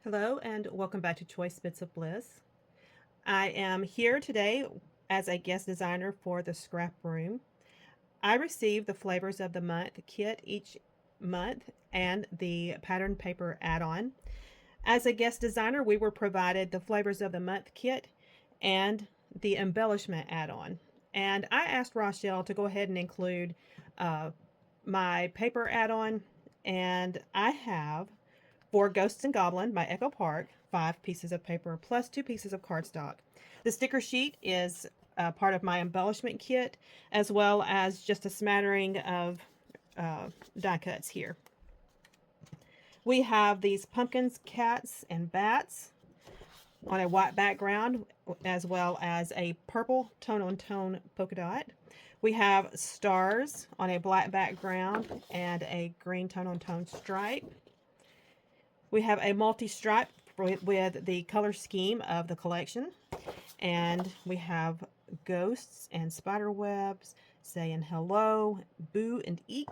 Hello and welcome back to Choice Bits of Bliss. I am here today as a guest designer for the Scrap Room. I receive the Flavors of the Month kit each month and the pattern paper add-on. As a guest designer, we were provided the Flavors of the Month kit and the embellishment add-on. And I asked Rochelle to go ahead and include uh, my paper add-on, and I have for Ghosts and Goblin by Echo Park, 5 pieces of paper plus 2 pieces of cardstock. The sticker sheet is part of my embellishment kit, as well as just a smattering of die cuts here. We have these pumpkins, cats, and bats on a white background, as well as a purple tone-on-tone polka dot. We have stars on a black background and a green tone-on-tone stripe. We have a multi-stripe with the color scheme of the collection. And we have ghosts and spider webs saying hello, boo, and eek.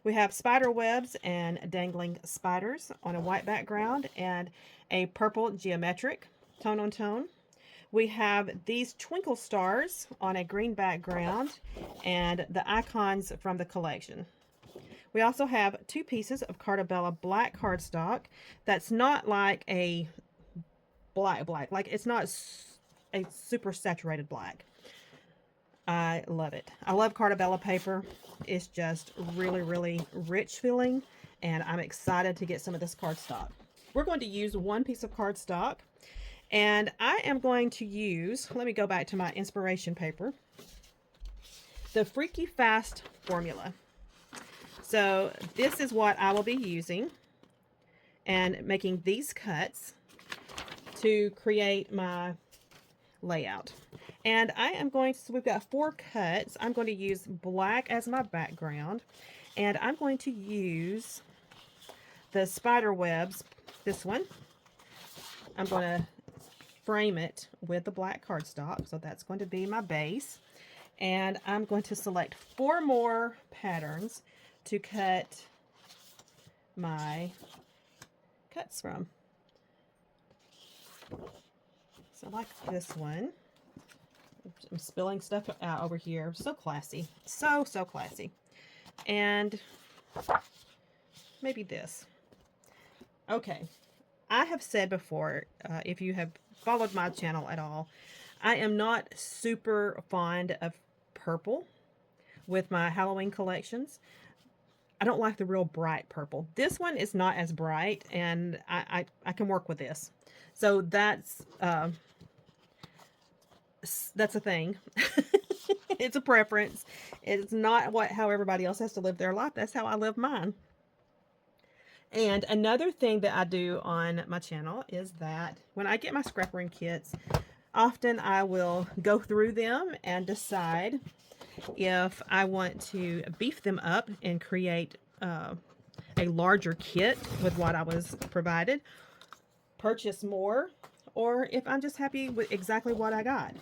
We have spider webs and dangling spiders on a white background and a purple geometric tone on tone. We have these twinkle stars on a green background and the icons from the collection. We also have 2 pieces of Cartabella black cardstock that's not like a black, like it's not a super saturated black. I love it. I love Cartabella paper. It's just really, really rich feeling, and I'm excited to get some of this cardstock. We're going to use 1 piece of cardstock, and I am going to use, let me go back to my inspiration paper, the Freaky Fast formula. So this is what I will be using and making these cuts to create my layout. And I am going to, so we've got 4 cuts. I'm going to use black as my background, and I'm going to use the spider webs, this one. I'm going to frame it with the black cardstock, so that's going to be my base. And I'm going to select 4 more patterns to cut my cuts from. So like this one. I'm spilling stuff out over here. So classy. So classy. And maybe this. Okay. I have said before, if you have followed my channel at all, I am not super fond of purple with my Halloween collections. I don't like the real bright purple. This one is not as bright, and I can work with this. So that's a thing. It's a preference. It's not how everybody else has to live their life. That's how I live mine. And another thing that I do on my channel is that when I get my scrap room kits, often I will go through them and decide if I want to beef them up and create a larger kit with what I was provided, purchase more, or if I'm just happy with exactly what I got.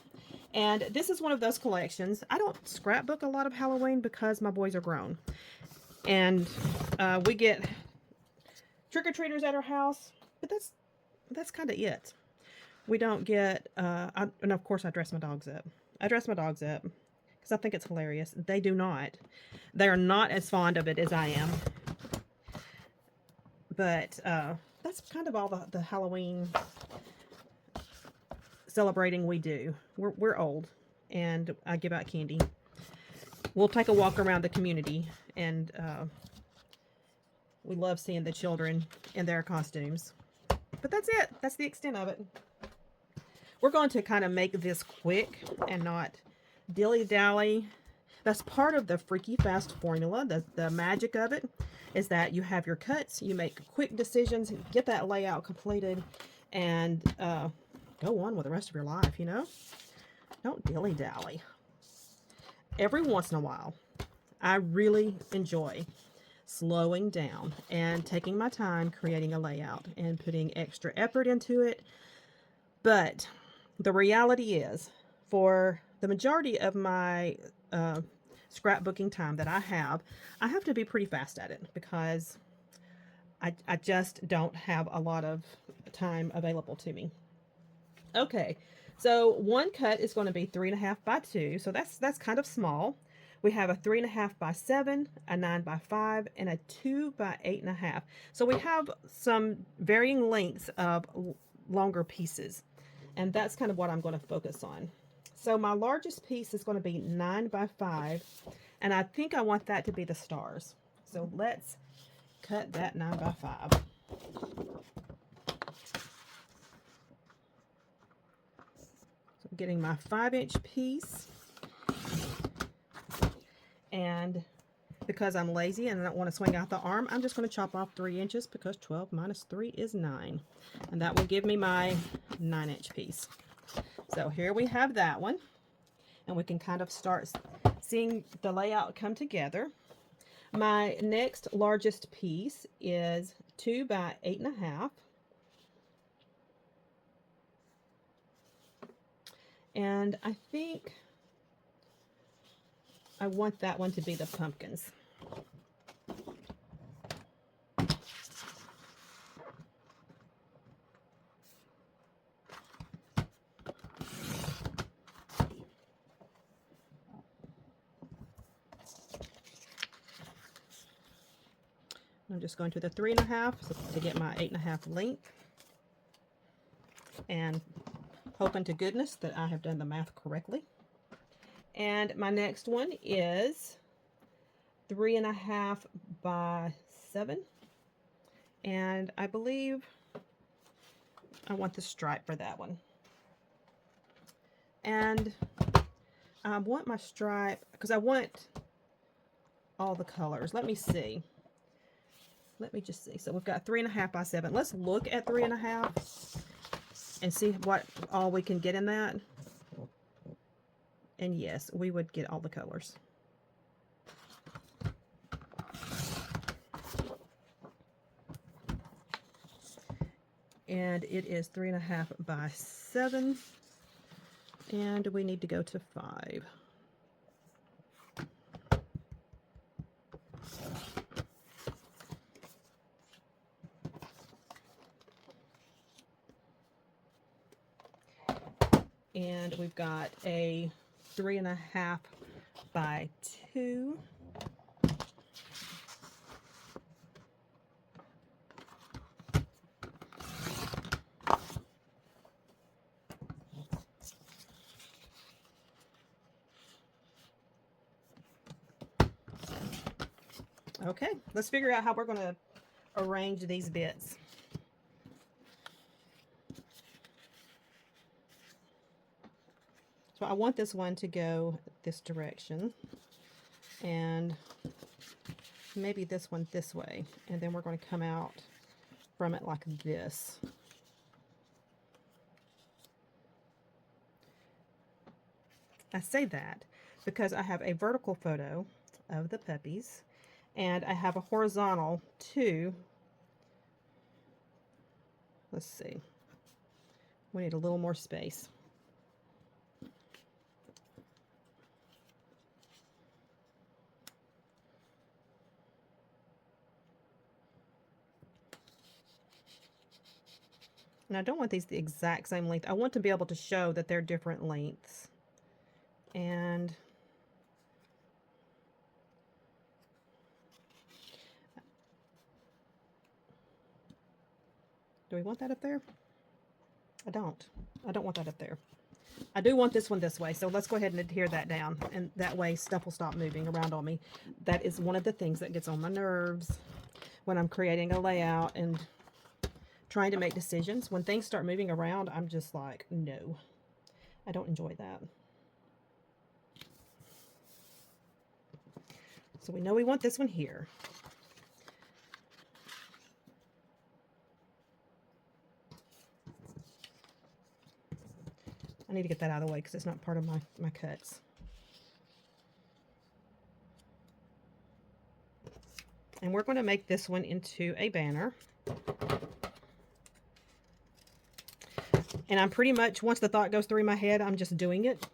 And this is one of those collections. I don't scrapbook a lot of Halloween because my boys are grown. And we get trick-or-treaters at our house, but that's kind of it. We don't get, and of course I dress my dogs up. I dress my dogs up because I think it's hilarious. They do not. They are not as fond of it as I am. But that's kind of all the Halloween celebrating we do. We're old, and I give out candy. We'll take a walk around the community, and we love seeing the children in their costumes. But that's it. That's the extent of it. We're going to kind of make this quick and not dilly-dally. That's part of the Freaky Fast formula. The magic of it is that you have your cuts, you make quick decisions, get that layout completed, and go on with the rest of your life, you know? Don't dilly-dally. Every once in a while, I really enjoy slowing down and taking my time creating a layout and putting extra effort into it. But the reality is, for the majority of my scrapbooking time that I have to be pretty fast at it because I just don't have a lot of time available to me. Okay, so one cut is going to be 3.5 by 2, so that's kind of small. We have a 3.5 by 7, a 9 by 5, and a 2 by 8.5. So we have some varying lengths of longer pieces, and that's kind of what I'm going to focus on. So my largest piece is going to be 9 by 5, and I think I want that to be the stars. So let's cut that 9 by 5. So I'm getting my 5-inch piece, and because I'm lazy and I don't want to swing out the arm, I'm just going to chop off 3 inches because 12 minus 3 is 9. And that will give me my 9-inch piece. So here we have that one. And we can kind of start seeing the layout come together. My next largest piece is 2 by 8.5. And I think I want that one to be the pumpkins. I'm just going to the 3.5 to get my 8.5 length, and hoping to goodness that I have done the math correctly. And my next one is 3.5 by 7, and I believe I want the stripe for that one. And I want my stripe because I want all the colors. Let me see. Let me just see. So we've got 3.5 by 7. Let's look at 3.5 and see what all we can get in that. And yes, we would get all the colors. And it is 3.5 by 7. And we need to go to 5. And we've got a 3.5 by 2. Okay, let's figure out how we're going to arrange these bits. So I want this one to go this direction, and maybe this one this way, and then we're going to come out from it like this. I say that because I have a vertical photo of the puppies, and I have a horizontal too. Let's see. We need a little more space. And I don't want these the exact same length. I want to be able to show that they're different lengths. And do we want that up there? I don't want that up there. I do want this one this way, so let's go ahead and adhere that down, and that way stuff will stop moving around on me. That is one of the things that gets on my nerves when I'm creating a layout and trying to make decisions. When things start moving around, I'm just like, no, I don't enjoy that. So we know we want this one here. I need to get that out of the way because it's not part of my cuts. And we're going to make this one into a banner. And I'm pretty much, once the thought goes through my head, I'm just doing it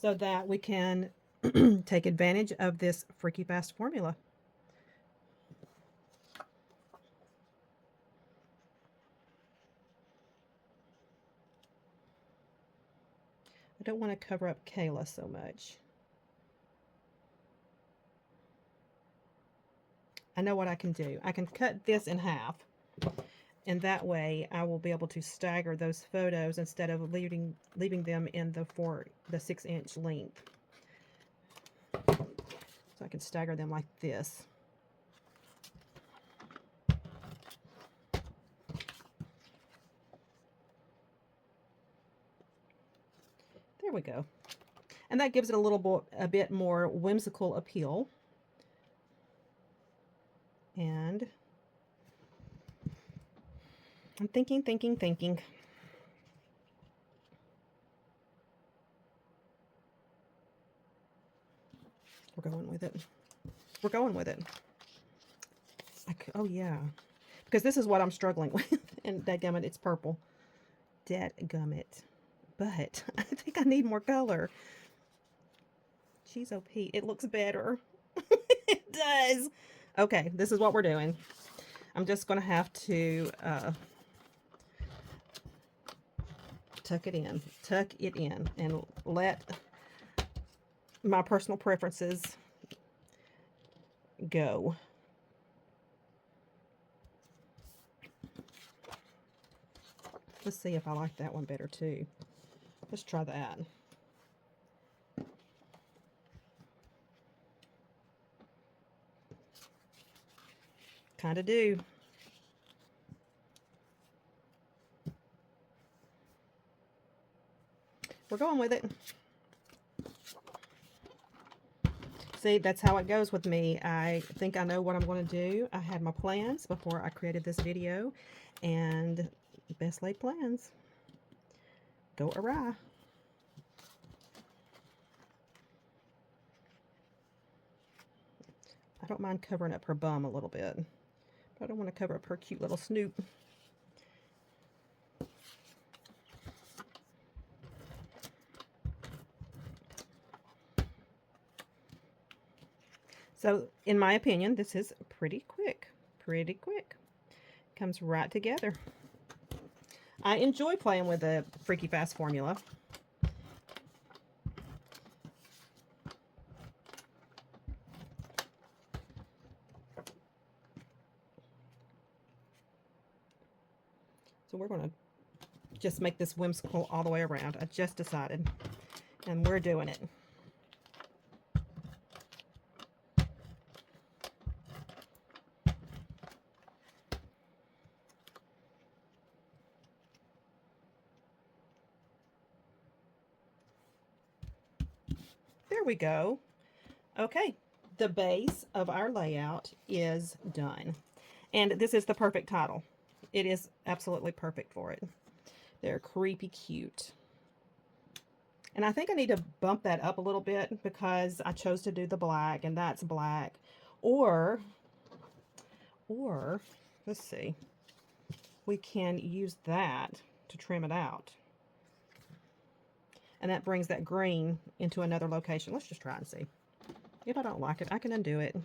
so that we can take advantage of this freaky fast formula. I don't want to cover up Kayla so much. I know what I can do. I can cut this in half, and that way I will be able to stagger those photos instead of leaving them in the 6-inch length. So I can stagger them like this. There we go. And that gives it a bit more whimsical appeal. And I'm thinking. We're going with it. We're going with it. Oh, yeah. Because this is what I'm struggling with. And dadgummit, it's purple. Dadgummit. But I think I need more color. Jeez, oh Pete, it looks better. It does. Okay, this is what we're doing. I'm just going to have to tuck it in, and let my personal preferences go. Let's see if I like that one better too. Let's try that. Kind of do. We're going with it. See, that's how it goes with me. I think I know what I'm going to do. I had my plans before I created this video, and best laid plans go awry. I don't mind covering up her bum a little bit, but I don't want to cover up her cute little snoot. So, in my opinion, this is pretty quick. Pretty quick. Comes right together. I enjoy playing with the Freaky Fast formula. So we're going to just make this whimsical all the way around. I just decided, and we're doing it. There we go. Okay, the base of our layout is done. And this is the perfect title. It is absolutely perfect for it. They're creepy cute. And I think I need to bump that up a little bit because I chose to do the black, and that's black. Or, let's see, we can use that to trim it out. And that brings that green into another location. Let's just try and see. If I don't like it, I can undo it.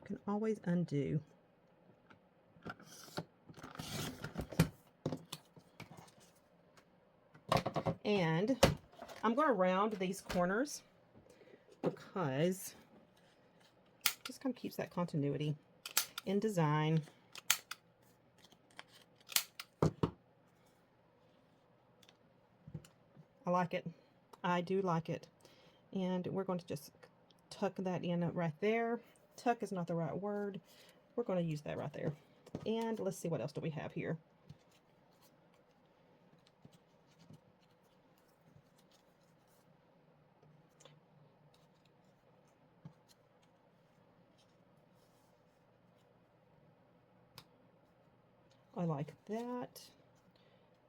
Can always undo. And I'm going to round these corners because it just kind of keeps that continuity in design. I like it. I do like it. And we're going to just tuck that in right there. Tuck is not the right word. We're going to use that right there. And let's see, what else do we have here? I like that.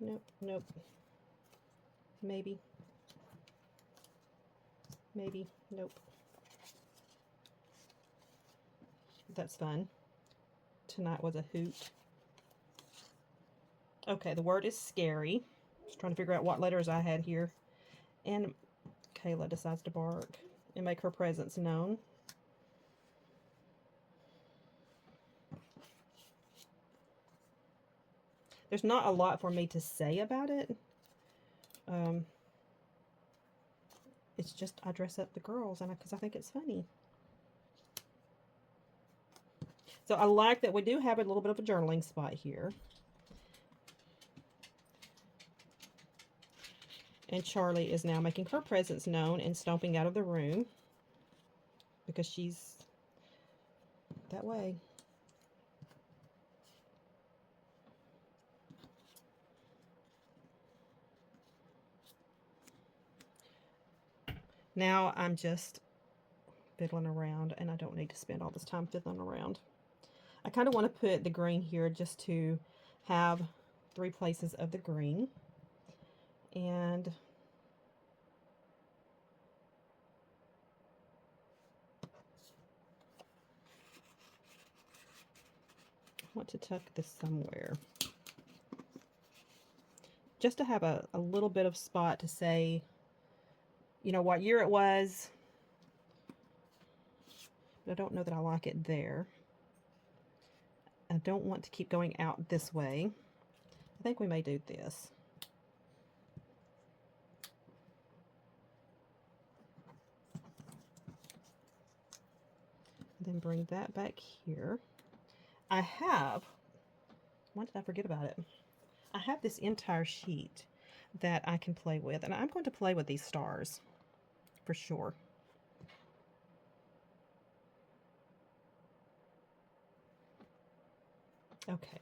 Nope, nope. Maybe. Maybe. Nope. That's fun. Tonight was a hoot. Okay, the word is scary. Just trying to figure out what letters I had here. And Kayla decides to bark and make her presence known. There's not a lot for me to say about it. It's just I dress up the girls and because I think it's funny. So I like that we do have a little bit of a journaling spot here. And Charlie is now making her presence known and stomping out of the room because she's that way. Now I'm just fiddling around, and I don't need to spend all this time fiddling around. I kind of want to put the green here just to have 3 places of the green. And I want to tuck this somewhere. Just to have a little bit of spot to say, you know, what year it was. But I don't know that I like it there. I don't want to keep going out this way. I think we may do this. Then bring that back here. I have, why did I forget about it? I have this entire sheet that I can play with, and I'm going to play with these stars for sure. Okay.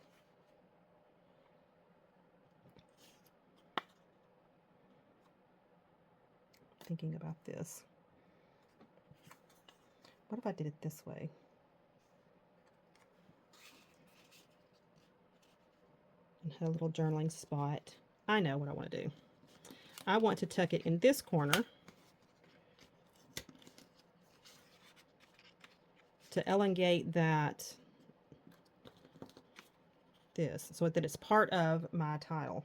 Thinking about this. What if I did it this way? And had a little journaling spot. I know what I want to do. I want to tuck it in this corner to elongate that this so that it's part of my tile.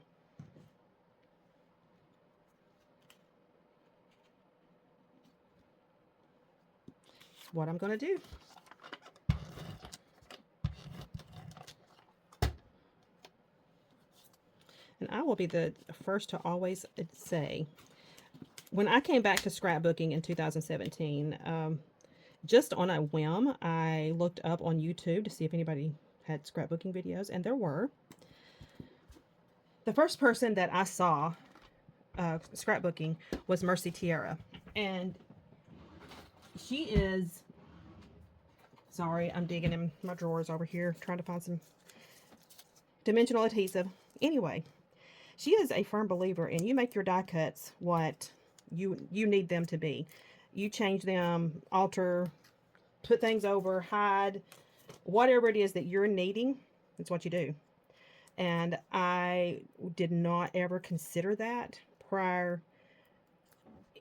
That's what I'm going to do. And I will be the first to always say, when I came back to scrapbooking in 2017, just on a whim, I looked up on YouTube to see if anybody had scrapbooking videos, and there were. The first person that I saw scrapbooking was Mercy Tierra, and she is, sorry, I'm digging in my drawers over here trying to find some dimensional adhesive. Anyway, she is a firm believer in you make your die cuts what you need them to be. You change them, alter, put things over, hide, whatever it is that you're needing, it's what you do. And I did not ever consider that prior,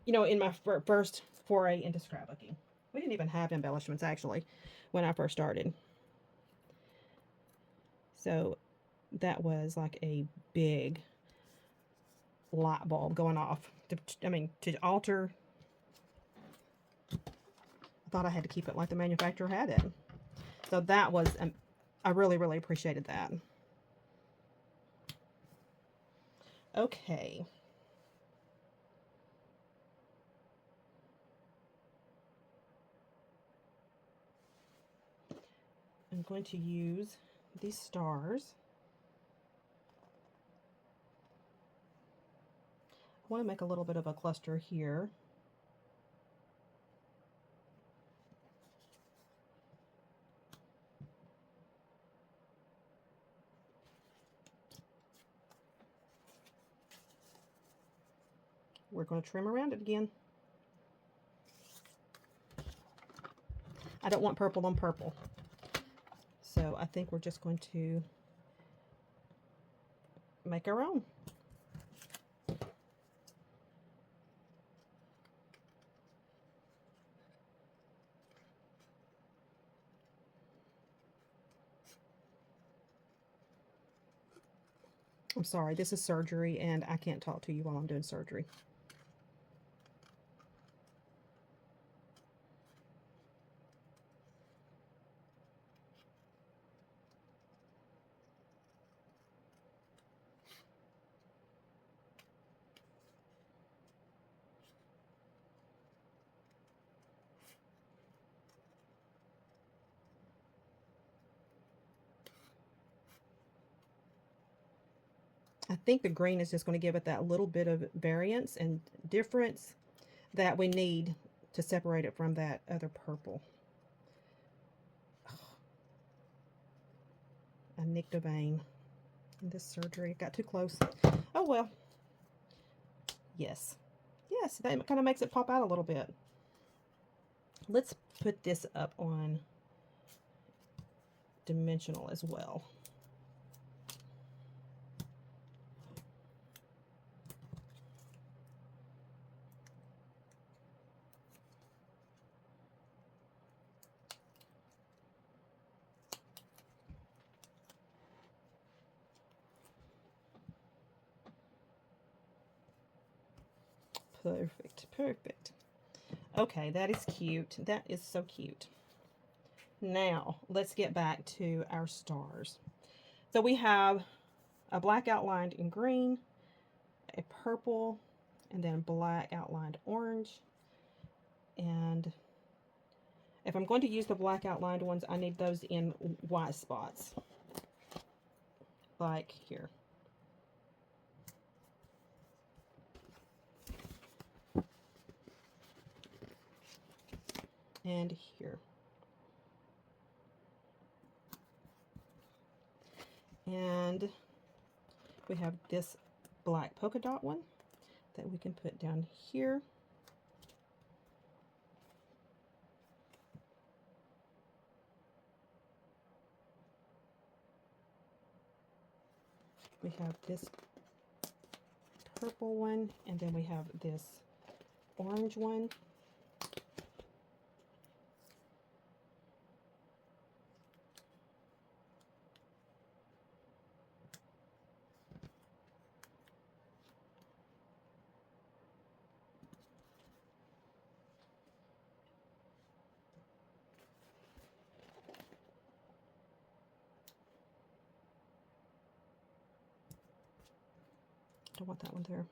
you know, in my first foray into scrapbooking. We didn't even have embellishments actually when I first started. So that was like a big light bulb going off. To alter, I thought I had to keep it like the manufacturer had it. So that was, I really, really appreciated that. Okay. I'm going to use these stars. I want to make a little bit of a cluster here. We're going to trim around it again. I don't want purple on purple. So I think we're just going to make our own. I'm sorry, this is surgery and I can't talk to you while I'm doing surgery. I think the green is just going to give it that little bit of variance and difference that we need to separate it from that other purple. I nicked a vein in this surgery. Got too close. Oh well. Yes. Yes, that kind of makes it pop out a little bit. Let's put this up on dimensional as well. Perfect, perfect. Okay, that is cute. That is so cute. Now, let's get back to our stars. So we have a black outlined in green, a purple, and then black outlined orange. And if I'm going to use the black outlined ones, I need those in white spots, like here. And here. And we have this black polka dot one that we can put down here. We have this purple one, and then we have this orange one. Don't want that one there.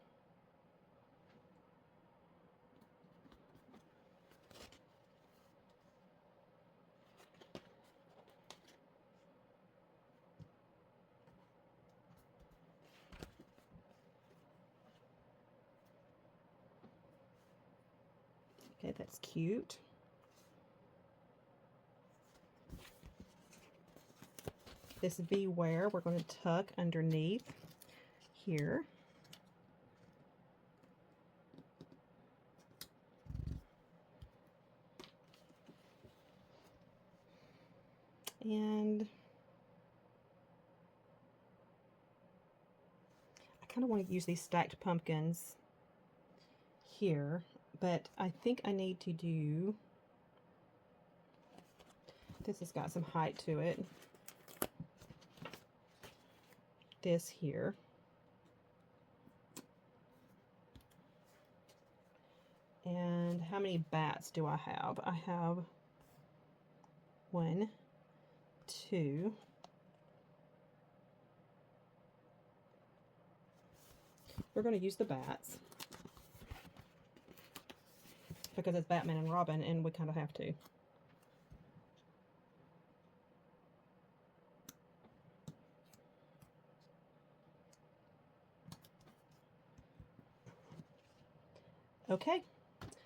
Okay, that's cute. This beware, we're going to tuck underneath here. And I kind of want to use these stacked pumpkins here, but I think I need to do, this has got some height to it, this here. And how many bats do I have? I have 1, 2. We're going to use the bats because it's Batman and Robin, and we kind of have to. Okay,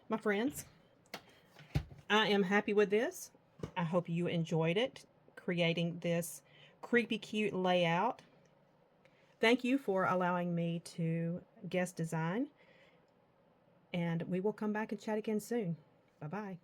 my friends, I am happy with this. I hope you enjoyed it, creating this creepy cute layout. Thank you for allowing me to guest design, and we will come back and chat again soon. Bye-bye.